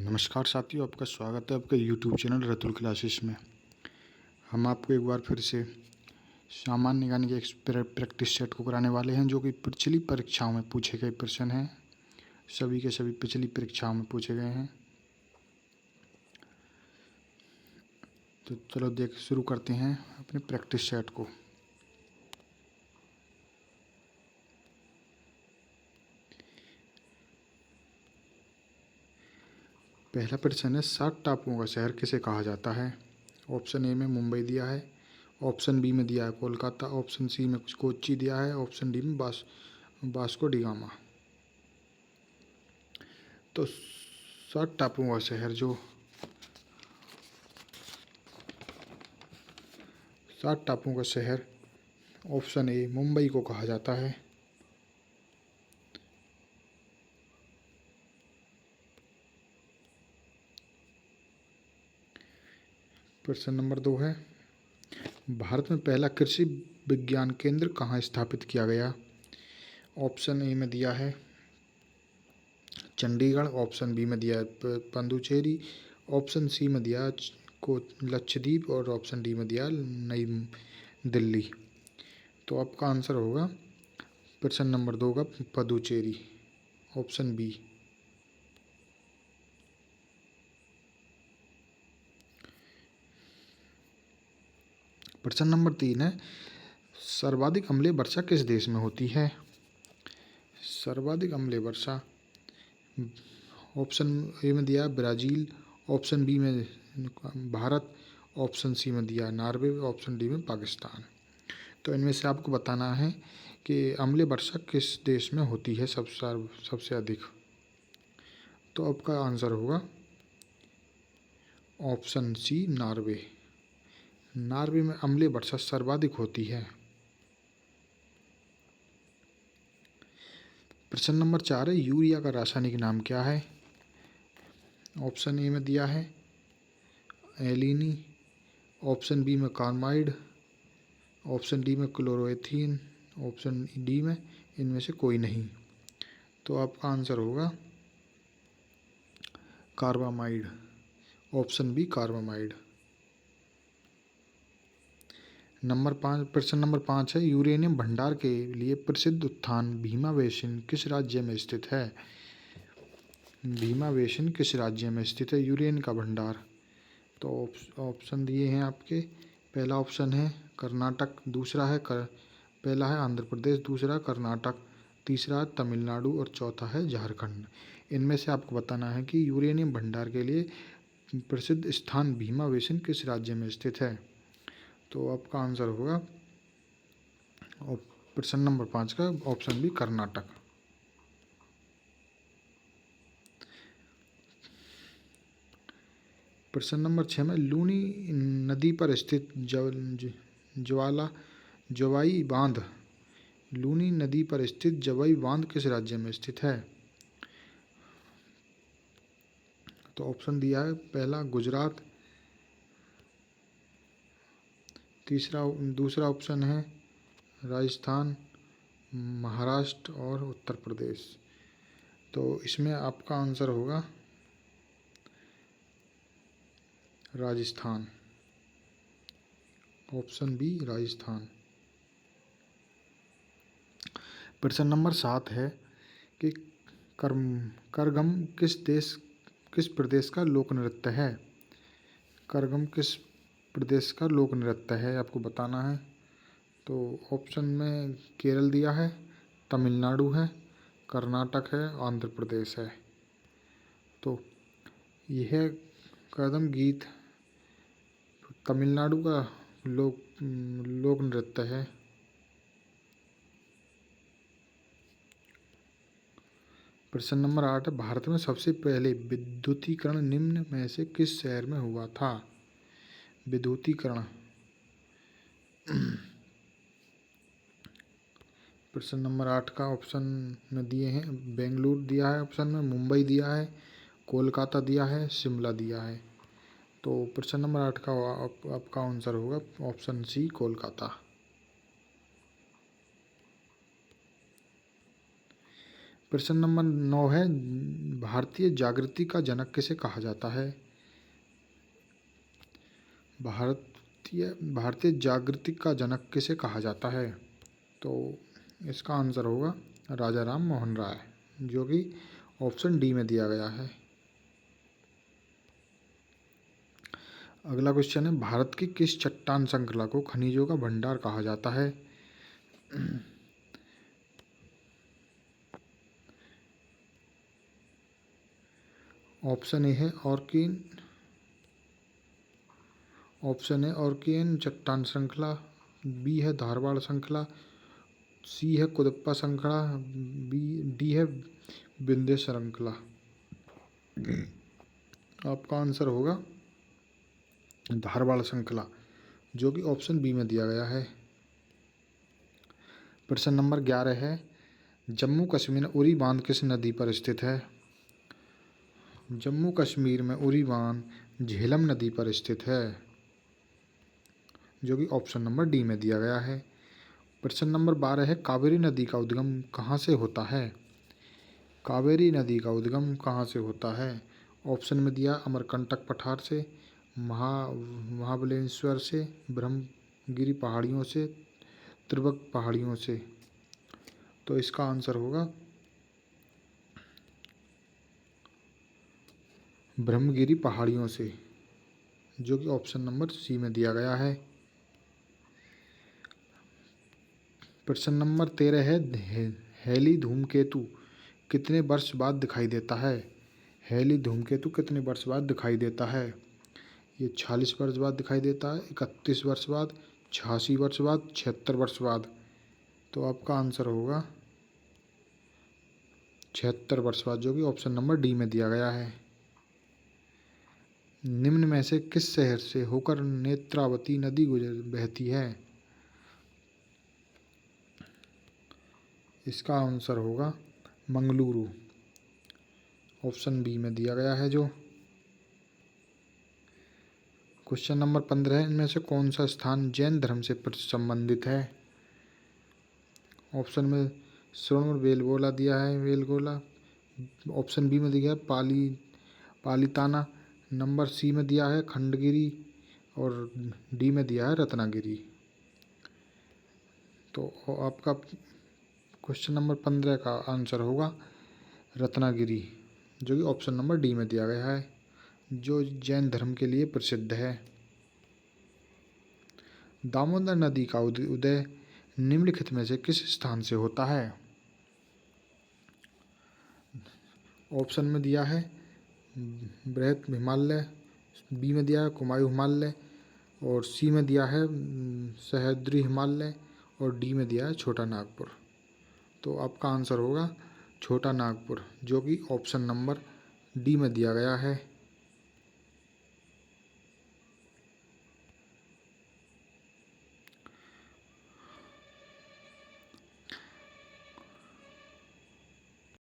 नमस्कार साथियों, आपका स्वागत है आपके यूट्यूब चैनल रतुल क्लासेस में। हम आपको एक बार फिर से सामान्य ज्ञान के एक प्रैक्टिस सेट को कराने वाले हैं, जो कि पिछली परीक्षाओं में पूछे गए प्रश्न हैं। सभी के सभी पिछली परीक्षाओं में पूछे गए हैं। तो चलो शुरू करते हैं अपने प्रैक्टिस सेट को। पहला प्रश्न है, 7 टापुओं का शहर किसे कहा जाता है? ऑप्शन ए में मुंबई दिया है, ऑप्शन बी में दिया है कोलकाता, ऑप्शन सी में कोच्चि दिया है, ऑप्शन डी में वास्को डी गामा। तो 7 टापुओं का शहर जो 7 टापुओं का शहर ऑप्शन ए मुंबई को कहा जाता है। प्रश्न नंबर 2 है, भारत में पहला कृषि विज्ञान केंद्र कहाँ स्थापित किया गया? ऑप्शन ए में दिया है चंडीगढ़, ऑप्शन बी में दिया है पुडुचेरी, ऑप्शन सी में दिया को लक्षद्वीप और ऑप्शन डी में दिया नई दिल्ली। तो आपका आंसर होगा प्रश्न नंबर 2 का पुडुचेरी, ऑप्शन बी। प्रश्न नंबर 3 है, सर्वाधिक अम्लीय वर्षा किस देश में होती है? सर्वाधिक अम्लीय वर्षा ऑप्शन ए में दिया है ब्राज़ील, ऑप्शन बी में भारत, ऑप्शन सी में दिया है नॉर्वे, ऑप्शन डी में पाकिस्तान। तो इनमें से आपको बताना है कि अम्लीय वर्षा किस देश में होती है सबसे अधिक। तो आपका आंसर होगा ऑप्शन सी नॉर्वे। नॉर्वे में अम्लीय वर्षा सर्वाधिक होती है। प्रश्न नंबर 4 है, यूरिया का रासायनिक नाम क्या है? ऑप्शन ए में दिया है एलिनी, ऑप्शन बी में कार्बाइड, ऑप्शन डी में क्लोरोएथीन, ऑप्शन डी में इनमें से कोई नहीं। तो आपका आंसर होगा कार्बामाइड, ऑप्शन बी कार्बामाइड। प्रश्न नंबर 5 है, यूरेनियम भंडार के लिए प्रसिद्ध उत्थान भीमा बेसिन किस राज्य में स्थित है? भीमा बेसिन किस राज्य में स्थित है यूरेनियम का भंडार? तो ऑप्शन दिए हैं आपके। पहला ऑप्शन है कर्नाटक, दूसरा है पहला है आंध्र प्रदेश, दूसरा कर्नाटक, तीसरा है तमिलनाडु और चौथा है झारखंड। इनमें से आपको बताना है कि यूरेनियम भंडार के लिए प्रसिद्ध स्थान भीमा बेसिन किस राज्य में स्थित है। तो आपका आंसर होगा प्रश्न नंबर 5 का ऑप्शन बी कर्नाटक। प्रश्न नंबर 6 में लूनी नदी पर स्थित जवाई बांध लूनी नदी पर स्थित जवाई बांध किस राज्य में स्थित है? तो ऑप्शन दिया है पहला गुजरात, दूसरा ऑप्शन है राजस्थान, महाराष्ट्र और उत्तर प्रदेश। तो इसमें आपका आंसर होगा राजस्थान, ऑप्शन बी राजस्थान। प्रश्न नंबर 7 है कि करगम किस प्रदेश का लोक नृत्य है? करगम किस प्रदेश का लोक नृत्य है आपको बताना है। तो ऑप्शन में केरल दिया है, तमिलनाडु है, कर्नाटक है, आंध्र प्रदेश है। तो यह करदम गीत तमिलनाडु का लोक नृत्य है। प्रश्न नंबर 8 है, भारत में सबसे पहले विद्युतीकरण निम्न में से किस शहर में हुआ था? विद्युतीकरण प्रश्न नंबर 8 का ऑप्शन में दिए हैं बेंगलुरु दिया है, ऑप्शन में मुंबई दिया है, कोलकाता दिया है, शिमला दिया है। तो प्रश्न नंबर 8 का आपका आंसर होगा ऑप्शन सी कोलकाता। प्रश्न नंबर 9 है, भारतीय जागृति का जनक किसे कहा जाता है? भारतीय जागृति का जनक किसे कहा जाता है? तो इसका आंसर होगा राजा राम मोहन राय, जो कि ऑप्शन डी में दिया गया है। अगला क्वेश्चन है, भारत की किस चट्टान श्रृंखला को खनिजों का भंडार कहा जाता है? ऑप्शन ए है ऑर्कियन चट्टान श्रृंखला, बी है धारवाड़ श्रृंखला, सी है कुदप्पा श्रृंखला, डी है विंध्य श्रृंखला। आपका आंसर होगा धारवाड़ श्रृंखला, जो कि ऑप्शन बी में दिया गया है। प्रश्न नंबर 11 है, जम्मू कश्मीर में उरी बांध किस नदी पर स्थित है? जम्मू कश्मीर में उरी बांध झेलम नदी पर स्थित है, जो कि ऑप्शन नंबर डी में दिया गया है। प्रश्न नंबर 12 है, कावेरी नदी का उद्गम कहाँ से होता है? कावेरी नदी का उद्गम कहाँ से होता है? ऑप्शन में दिया अमरकंटक पठार से, महाबलेश्वर से, ब्रह्मगिरी पहाड़ियों से, त्रिभंग पहाड़ियों से। तो इसका आंसर होगा ब्रह्मगिरी पहाड़ियों से, जो कि ऑप्शन नंबर सी में दिया गया है। प्रश्न नंबर 13 है, हेली धूमकेतु कितने वर्ष बाद दिखाई देता है? हेली धूमकेतु कितने वर्ष बाद दिखाई देता है? ये 46 वर्ष बाद दिखाई देता है, 31 वर्ष बाद, 86 वर्ष बाद, 76 वर्ष बाद। तो आपका आंसर होगा 76 वर्ष बाद, जो कि ऑप्शन नंबर डी में दिया गया है। निम्न में से किस शहर से होकर नेत्रावती नदी बहती है? इसका आंसर होगा मंगलुरु, ऑप्शन बी में दिया गया है। जो क्वेश्चन नंबर 15 है, इनमें से कौन सा स्थान जैन धर्म से संबंधित है? ऑप्शन में श्रवण बेलगोला दिया है, बेलगोला। ऑप्शन बी में दिया है पालीताना, नंबर सी में दिया है खंडगिरी, और डी में दिया है रत्नागिरी। तो आपका क्वेश्चन नंबर 15 का आंसर होगा रत्नागिरी, जो कि ऑप्शन नंबर डी में दिया गया है, जो जैन धर्म के लिए प्रसिद्ध है। दामोदर नदी का उदय निम्नलिखित में से किस स्थान से होता है? ऑप्शन में दिया है बृहत हिमालय, बी में दिया है कुमायूं हिमालय, और सी में दिया है सह्याद्री हिमालय, और डी में दिया है छोटा नागपुर। तो आपका आंसर होगा छोटा नागपुर, जो कि ऑप्शन नंबर डी में दिया गया है।